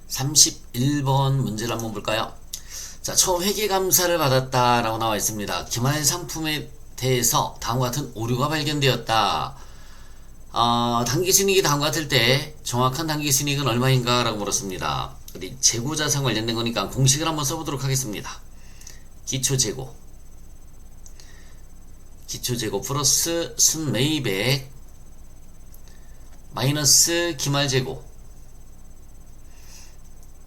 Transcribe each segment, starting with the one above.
31번 문제를 한번 볼까요? 자, 처음 회계감사를 받았다라고 나와 있습니다. 기말 상품에 대해서 다음과 같은 오류가 발견되었다. 당기순이익이 다음과 같을 때 정확한 당기순이익은 얼마인가? 라고 물었습니다. 우리 재고자산 관련된 거니까 공식을 한번 써보도록 하겠습니다. 기초재고 플러스 순매입액 마이너스 기말재고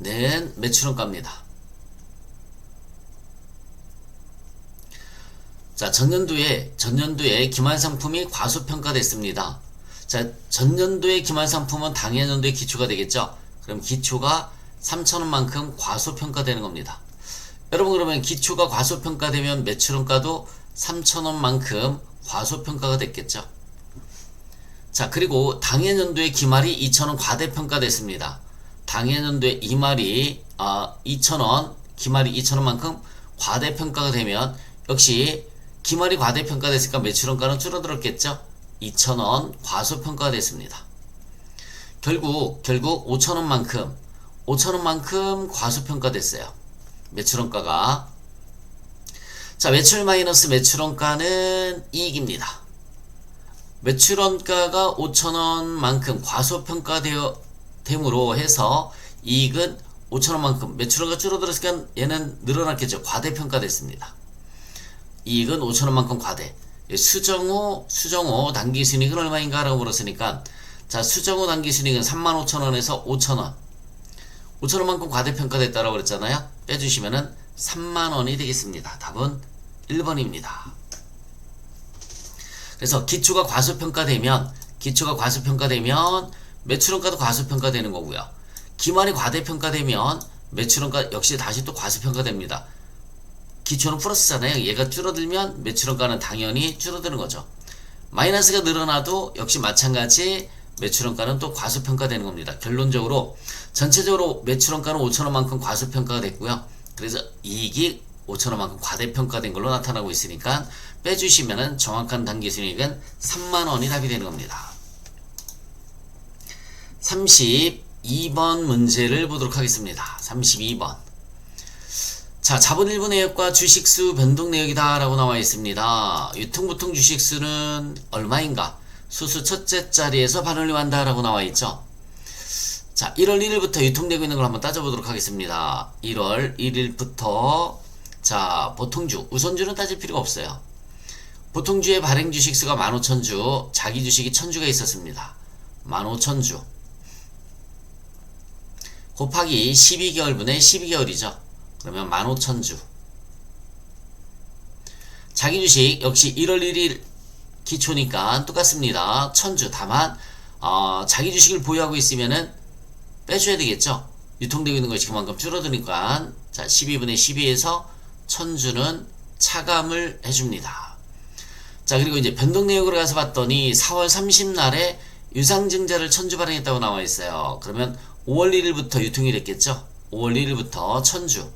는 매출원가입니다. 자, 전년도에 기말상품이 과소평가됐습니다. 자, 전년도의 기말상품은 당해년도의 기초가 되겠죠? 그럼 기초가 3,000원만큼 과소평가되는 겁니다. 여러분, 그러면 기초가 과소평가되면 매출원가도 3,000원만큼 과소평가가 됐겠죠? 자, 그리고 당해년도의 기말이 2,000원 과대평가됐습니다. 당해년도에 이말이 2,000원, 기말이 2,000원만큼 과대평가가 되면 역시 기말이 과대평가됐으니까 매출원가는 줄어들었겠죠? 2,000원 과소평가가 됐습니다. 결국 5,000원만큼 과소평가됐어요. 매출원가가. 자, 매출 마이너스 매출원가는 이익입니다. 매출원가가 5,000원만큼 과소평가됨으로 해서 이익은 5,000원만큼 매출원가 줄어들었으니까 얘는 늘어났겠죠. 과대평가됐습니다. 이익은 5,000원만큼 과대. 수정호 당기순이익은 얼마인가? 라고 물었으니까, 자, 수정호 당기순이익은 35,000원에서 5,000원. 5,000원만큼 과대평가됐다라고 그랬잖아요. 빼주시면은 3만원이 되겠습니다. 답은 1번입니다. 그래서 기초가 과소평가되면 매출원가도 과소평가되는 거고요. 기말이 과대평가되면 매출원가 역시 다시 또 과소평가됩니다. 기초는 플러스잖아요. 얘가 줄어들면 매출원가는 당연히 줄어드는 거죠. 마이너스가 늘어나도 역시 마찬가지 매출원가는 또 과소평가되는 겁니다. 결론적으로 전체적으로 매출원가는 5,000원만큼 과소평가가 됐고요. 그래서 이익이 5,000원만큼 과대평가된 걸로 나타나고 있으니까 빼주시면은 정확한 당기순이익은 3만원이 답이 되는 겁니다. 32번 문제를 보도록 하겠습니다. 32번. 자, 자본 1분 내역과 주식수 변동 내역이다 라고 나와 있습니다. 유통보통 주식수는 얼마인가? 수수 첫째 자리에서 반올림한다 라고 나와 있죠. 자, 1월 1일부터 유통되고 있는 걸 한번 따져보도록 하겠습니다. 1월 1일부터 자, 보통주, 우선주는 따질 필요가 없어요. 보통주의 발행 주식수가 15,000주, 자기 주식이 1,000주가 있었습니다. 15,000주 곱하기 12개월분의 12개월이죠. 그러면 15,000주. 자기 주식 역시 1월 1일 기초니까 똑같습니다. 1,000주. 다만 자기 주식을 보유하고 있으면은 빼줘야 되겠죠. 유통되고 있는 것이 그만큼 줄어드니까 자, 12분의 12에서 1,000주는 차감을 해줍니다. 자, 그리고 이제 변동 내역으로 가서 봤더니 4월 30날에 유상증자를 1,000주 발행했다고 나와 있어요. 그러면 5월 1일부터 유통이 됐겠죠. 5월 1일부터 1,000주.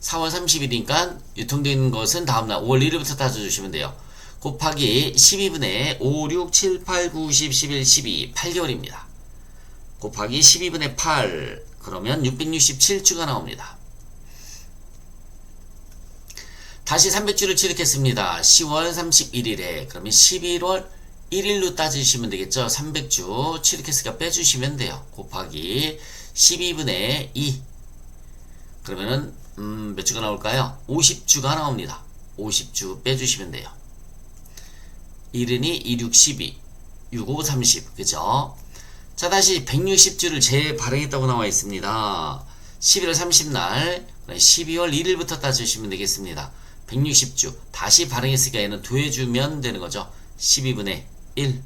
4월 30일이니까 유통된 것은 다음날 5월 1일부터 따져주시면 돼요. 곱하기 12분의 5, 6, 7, 8, 9, 10, 11, 12 8개월입니다. 곱하기 12분의 8 그러면 667주가 나옵니다. 다시 300주를 취득했습니다. 10월 31일에 그러면 11월 1일로 따지시면 되겠죠. 300주 취득했으니까 빼주시면 돼요. 곱하기 12분의 2 그러면은 몇 주가 나올까요? 50주가 나옵니다. 50주 빼주시면 돼요. 1은이 2, 6, 12 6, 5, 30 그죠? 자, 다시 160주를 재발행했다고 나와 있습니다. 11월 30날 12월 1일부터 따주시면 되겠습니다. 160주 다시 발행했으니까 얘는 더해주면 되는 거죠. 12분의 1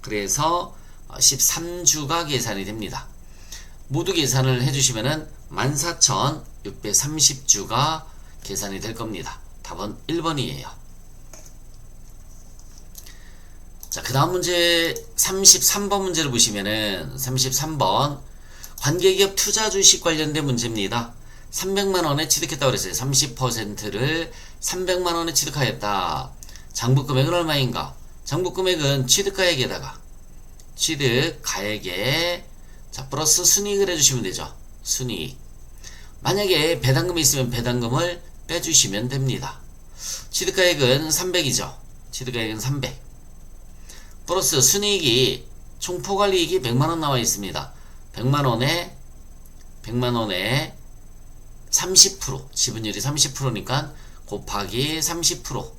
그래서 13주가 계산이 됩니다. 모두 계산을 해주시면은 14,630주가 계산이 될 겁니다. 답은 1번이에요. 자, 그 다음 문제 33번 문제를 보시면은 33번 관계기업 투자 주식 관련된 문제입니다. 300만원에 취득했다고 그랬어요. 30%를 300만원에 취득하였다. 장부금액은 얼마인가? 장부금액은 취득가액에다가 취득가액에 자, 플러스 순이익을 해주시면 되죠. 순이익. 만약에 배당금이 있으면 배당금을 빼주시면 됩니다. 취득가액은 300이죠. 취득가액은 300. 플러스 순이익이 총 포괄이익이 100만원 나와 있습니다. 100만원에 30%, 지분율이 30%니까 곱하기 30%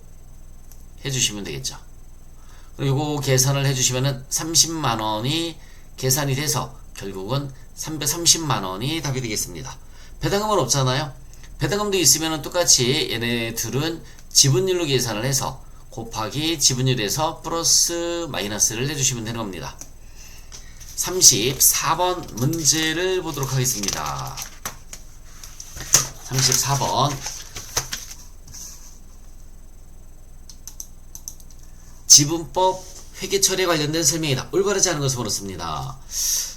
해주시면 되겠죠. 그리고 요거 계산을 해주시면은 30만원이 계산이 돼서 결국은 330만원이 답이 되겠습니다. 배당금은 없잖아요. 배당금도 있으면 똑같이 얘네 둘은 지분율로 계산을 해서 곱하기 지분율에서 플러스 마이너스를 해주시면 되는 겁니다. 34번 문제를 보도록 하겠습니다. 34번 지분법 회계처리에 관련된 설명이다. 올바르지 않은 것을 물었습니다.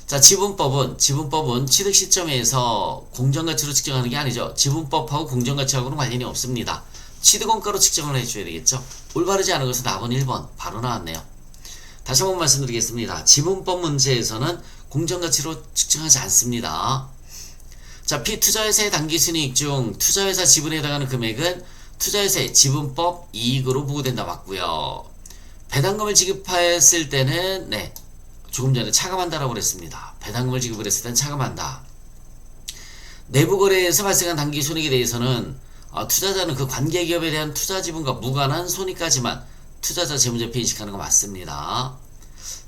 자, 지분법은 취득 시점에서 공정가치로 측정하는 게 아니죠. 지분법하고 공정가치하고는 관련이 없습니다. 취득원가로 측정을 해줘야 되겠죠. 올바르지 않은 것은 4번 1번 바로 나왔네요. 다시 한번 말씀드리겠습니다. 지분법 문제에서는 공정가치로 측정하지 않습니다. 자, 피투자회사의 당기순이익 중 투자회사 지분에 해당하는 금액은 투자회사의 지분법 이익으로 보고된다. 맞고요. 배당금을 지급했을 때는 조금 전에 차감한다라고 그랬습니다. 배당금을 지급을 했을 때는 차감한다. 내부거래에서 발생한 당기순이익에 대해서는 투자자는 그 관계기업에 대한 투자지분과 무관한 손익까지만 투자자 재무제표 인식하는 거 맞습니다.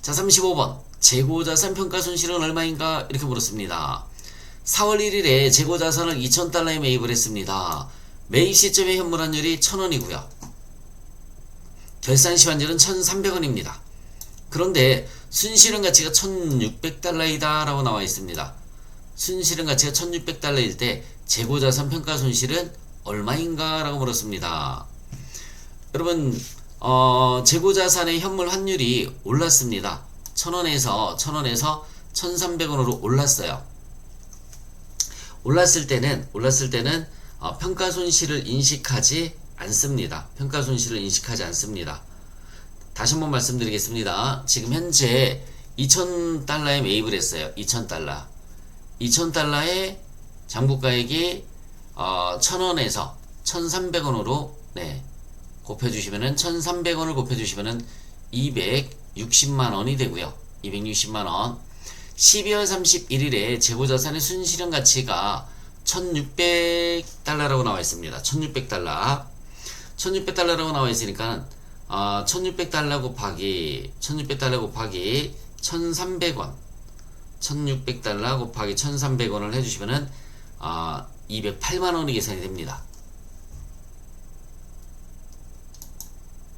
자, 35번 재고자산 평가손실은 얼마인가 이렇게 물었습니다. 4월 1일에 재고자산을 2,000달러에 매입을 했습니다. 매입 시점의 현물환율이 1,000원이고요. 결산시환율은 1,300원입니다. 그런데 순실현 가치가 1,600달러이다 라고 나와 있습니다. 순실현 가치가 1,600달러일 때 재고자산 평가손실은 얼마인가 라고 물었습니다. 여러분 재고자산의 현물 환율이 올랐습니다. 1,000원에서 1,300원으로 올랐어요. 올랐을 때는 평가손실을 인식하지 않습니다. 평가손실을 인식하지 않습니다. 다시 한번 말씀드리겠습니다. 지금 현재 2,000달러에 매입을 했어요. 2,000달러. 2,000달러의 장부가액이 1,000원에서 1,300원으로 곱해주시면은 1,300원을 곱해주시면은 260만원이 되고요. 260만원. 12월 31일에 재고자산의 순실현 가치가 1,600달러라고 나와 있습니다. 1,600달러. 1,600달러라고 나와 있으니까 1,600달러 곱하기 1,300원. 1,600달러 곱하기 1,300원을 해주시면은 208만원이 계산이 됩니다.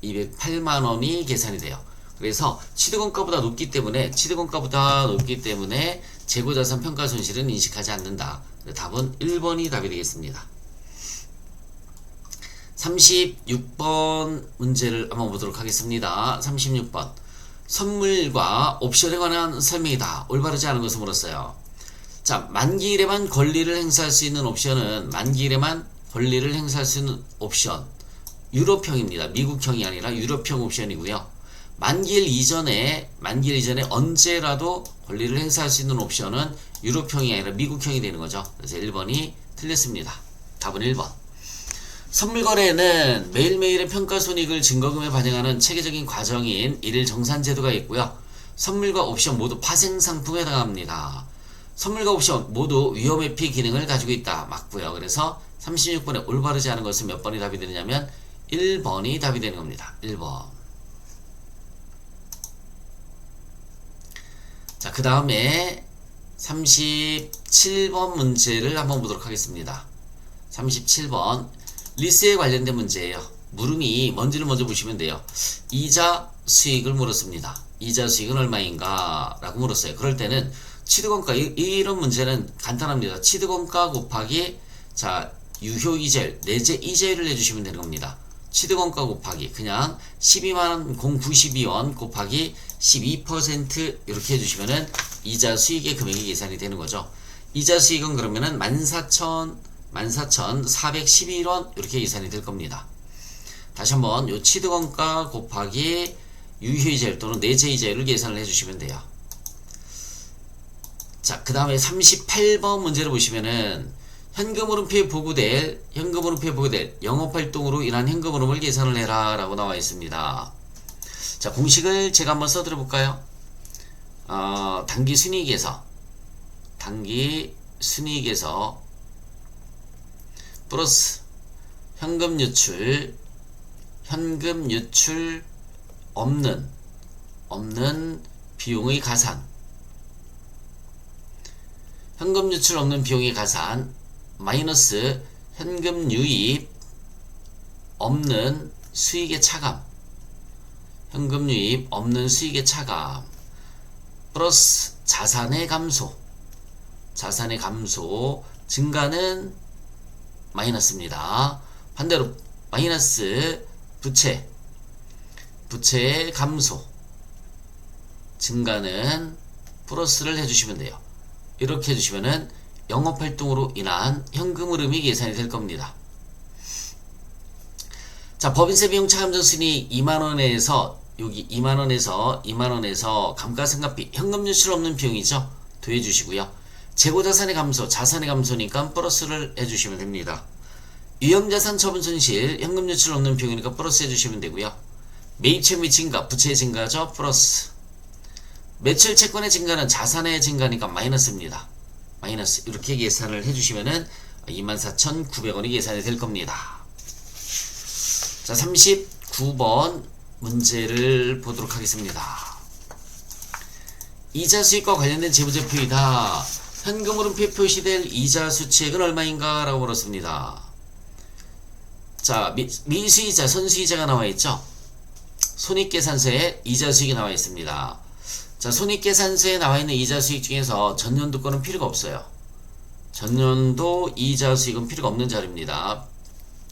208만원이 계산이 돼요. 그래서 취득원가보다 높기 때문에 재고자산 평가손실은 인식하지 않는다. 답은 1번이 답이 되겠습니다. 36번 문제를 한번 보도록 하겠습니다. 36번 선물과 옵션에 관한 설명이다. 올바르지 않은 것을 물었어요. 자, 만기일에만 권리를 행사할 수 있는 옵션은 유럽형입니다. 미국형이 아니라 유럽형 옵션이고요. 만기일 이전에 언제라도 권리를 행사할 수 있는 옵션은 유럽형이 아니라 미국형이 되는 거죠. 그래서 1번이 틀렸습니다. 답은 1번. 선물거래에는 매일매일의 평가손익을 증거금에 반영하는 체계적인 과정인 일일 정산제도가 있고요. 선물과 옵션 모두 파생상품에 해당합니다. 선물과 옵션 모두 위험회피 기능을 가지고 있다. 맞고요. 그래서 36번에 올바르지 않은 것은 몇 번이 답이 되느냐면 1번이 답이 되는 겁니다. 1번. 자, 그 다음에 37번 문제를 한번 보도록 하겠습니다. 37번 리스에 관련된 문제예요. 물음이 뭔지를 먼저 보시면 돼요. 이자 수익을 물었습니다. 이자 수익은 얼마인가 라고 물었어요. 그럴 때는 취득원가, 이런 문제는 간단합니다. 취득원가 곱하기 유효이자율, 내재 이자율을 해주시면 되는 겁니다. 취득원가 곱하기 그냥 12만원 092원 곱하기 12% 이렇게 해주시면은 이자 수익의 금액이 계산이 되는 거죠. 이자 수익은 그러면은 14,411원 이렇게 계산이 될 겁니다. 다시 한번 요 취득원가 곱하기 유효이자율 또는 내재 이자율을 계산을 해주시면 돼요. 자, 그 다음에 38번 문제를 보시면은 현금흐름표에 보고될 영업활동으로 인한 현금흐름을 계산을 해라 라고 나와 있습니다. 자, 공식을 제가 한번 써드려 볼까요? 당기순이익에서 플러스 현금 유출 없는 비용의 가산, 현금 유출 없는 비용의 가산 마이너스 현금 유입 없는 수익의 차감, 현금 유입 없는 수익의 차감 플러스 자산의 감소, 증가는 마이너스입니다. 반대로 마이너스 부채의 감소, 증가는 플러스를 해주시면 돼요. 이렇게 해주시면은 영업활동으로 인한 현금 흐름이 계산이 될 겁니다. 자, 법인세 비용 차감전 순이익 2만원에서 여기 2만원에서 감가상각비 현금 유출 없는 비용이죠. 더해주시고요. 재고자산의 감소, 자산의 감소니까 플러스를 해주시면 됩니다. 유형자산 처분 손실 현금 유출 없는 비용이니까 플러스 해주시면 되고요. 매입채무의 증가, 부채의 증가죠. 플러스. 매출 채권의 증가는 자산의 증가니까 마이너스입니다. 마이너스. 이렇게 계산을 해주시면은 24,900원이 계산이 될 겁니다. 자, 39번 문제를 보도록 하겠습니다. 이자 수익과 관련된 재무제표이다. 현금흐름표에 표시될 이자 수치액은 얼마인가? 라고 물었습니다. 자, 미수이자, 선수이자가 나와있죠? 손익계산서에 이자 수익이 나와있습니다. 자, 손익계산서에 나와있는 이자 수익 중에서 전년도 거는 필요가 없어요. 전년도 이자 수익은 필요가 없는 자료입니다.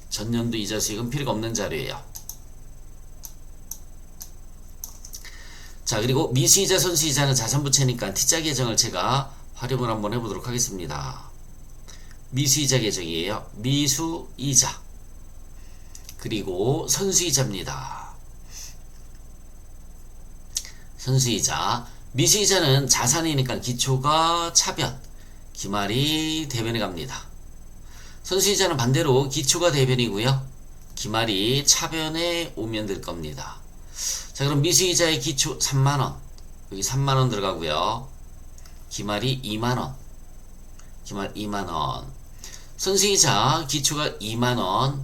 전년도 이자 수익은 필요가 없는 자료예요. 자, 그리고 미수이자, 선수이자는 자산부채니까 T자 계정을 제가 활용을 한번 해보도록 하겠습니다. 미수이자 계정이에요. 미수이자. 그리고 선수이자입니다. 선수이자. 미수이자는 자산이니까 기초가 차변, 기말이 대변에 갑니다. 선수이자는 반대로 기초가 대변이고요. 기말이 차변에 오면 될 겁니다. 자, 그럼 미수이자의 기초 3만원. 여기 3만원 들어가고요. 기말이 2만원. 기말 2만원. 선수이자 기초가 2만원.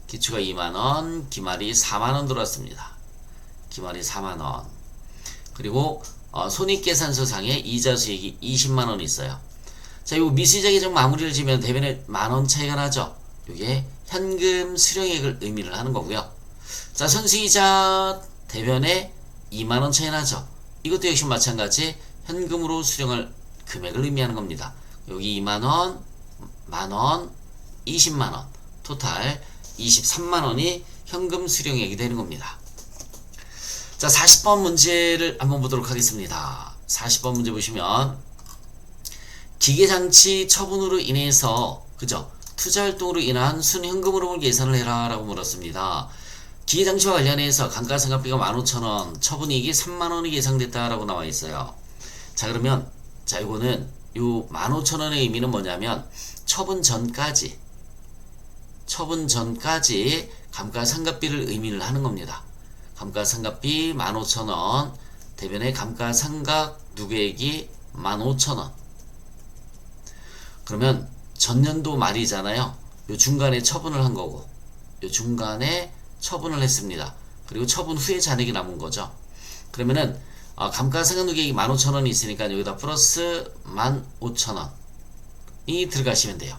기초가 2만원. 기말이 4만원 들어왔습니다. 기말이 4만원. 그리고 손익계산서상에 이자 수익이 20만원 있어요. 자, 요 미수이자 계정 마무리를 지면 대변에 만원 차이가 나죠. 이게 현금 수령액을 의미를 하는 거고요. 자, 선수이자 대변에 2만원 차이 나죠. 이것도 역시 마찬가지 현금으로 수령할 금액을 의미하는 겁니다. 여기 2만원, 만원, 20만원, 토탈 23만원이 현금 수령액이 되는 겁니다. 자, 40번 문제를 한번 보도록 하겠습니다. 40번 문제 보시면 기계장치 처분으로 인해서 그죠? 투자활동으로 인한 순현금 흐름을 계산을 해라 라고 물었습니다. 기계장치와 관련해서 감가상각비가 15,000원, 처분이익이 3만원이 예상됐다 라고 나와 있어요. 자, 그러면 자, 이거는 요 15,000원의 의미는 뭐냐면 처분 전까지 감가상각비를 의미를 하는 겁니다. 감가상각비 15,000원, 대변에 감가상각 누계액이 15,000원. 그러면 전년도 말이잖아요. 요 중간에 처분을 한 거고, 요 중간에 처분을 했습니다. 그리고 처분 후에 잔액이 남은 거죠. 그러면은 감가상각 누계액이 15,000원이 있으니까 여기다 플러스 15,000원이 들어가시면 돼요.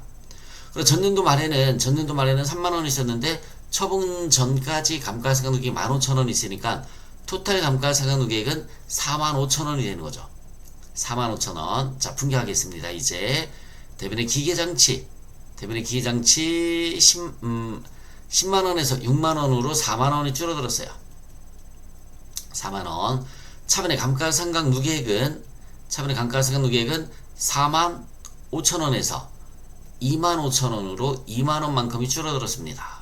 그리고 전년도 말에는 3만원 있었는데 처분 전까지 감가상각 누계액이 15,000원 있으니까 토탈 감가상각 누계액은 45,000원이 되는 거죠. 45,000원. 자, 분개하겠습니다. 이제 대변의 기계장치 10만원에서 6만원으로 4만원이 줄어들었어요. 4만원. 차변의 감가상각 누계액은 45,000원에서 25,000원으로 2만원만큼이 줄어들었습니다.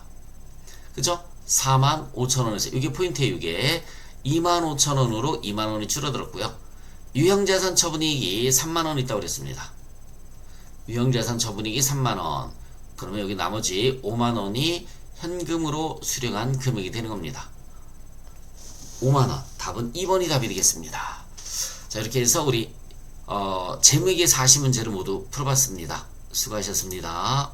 그죠? 45,000원에서 이게 포인트예요. 이게 25,000원으로 2만원이 줄어들었고요. 유형자산 처분이익이 3만원 있다고 그랬습니다. 유형자산 처분이익이 3만원. 그러면 여기 나머지 5만원이 현금으로 수령한 금액이 되는 겁니다. 5만원. 답은 2번이 답이 되겠습니다. 자, 이렇게 해서 우리 재무회계 40문제를 모두 풀어봤습니다. 수고하셨습니다.